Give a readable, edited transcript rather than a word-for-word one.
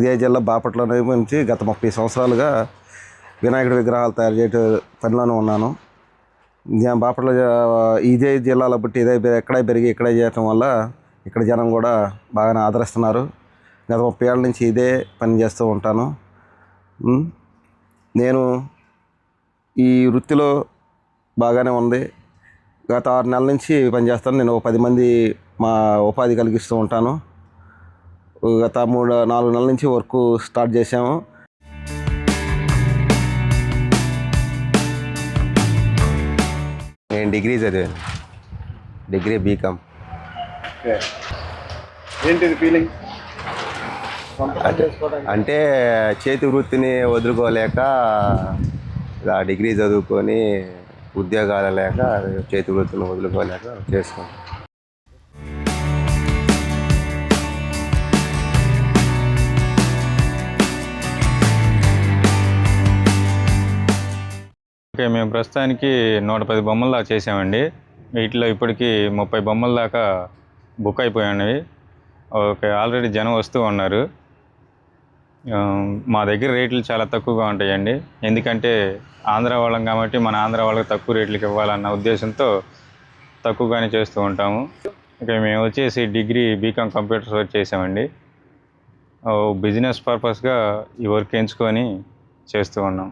ఇదే జిల్లా బాపట్ల నుంచి గత 30 సంవత్సరాలుగా వినాయకుడి విగ్రహాలు తయారు చేయడం పనిలోనే ఉన్నాను. బాపట్ల ఇదే జిల్లాలో బట్టి ఎక్కడే పెరిగి ఇక్కడే చేయటం వల్ల ఇక్కడ జనం కూడా బాగానే ఆదరిస్తున్నారు. గత 30 ఏళ్ళ నుంచి ఇదే పని చేస్తూ ఉంటాను. నేను ఈ వృత్తిలో బాగానే ఉంది. గత 6 నెలల నుంచి పనిచేస్తాను. నేను 10 మంది మా ఉపాధి కలిగిస్తూ ఉంటాను. గత 4 నెలల నుంచి వర్క్ స్టార్ట్ చేసాము. నేను డిగ్రీ చదివాను. Degree BCom. ఏంటిది ఫీలింగ్? అంటే చేతి వృత్తిని వదులుకోలేక ఇలా డిగ్రీ చదువుకొని ఉద్యోగాలు లేక చేతి వృత్తిని వదులుకోలేక చేసుకున్నాను. ఓకే, మేము ప్రస్తుతానికి 110 బొమ్మల దాకా చేసామండి. వీటిలో ఇప్పటికీ 30 బొమ్మల దాకా బుక్ అయిపోయినవి. ఓకే, ఆల్రెడీ జనం వస్తూ ఉన్నారు. మా దగ్గర రేట్లు చాలా తక్కువగా ఉంటాయండి. ఎందుకంటే ఆంధ్ర వాళ్ళం కాబట్టి మన ఆంధ్ర వాళ్ళకి తక్కువ రేట్లకి ఇవ్వాలన్న ఉద్దేశంతో తక్కువగానే చేస్తూ ఉంటాము. ఓకే, మేము వచ్చేసి డిగ్రీ బీకామ్ కంప్యూటర్స్ వర్క్ చేసామండి. బిజినెస్ పర్పస్గా ఈ వర్క్ ఎంచుకొని చేస్తూ ఉన్నాం.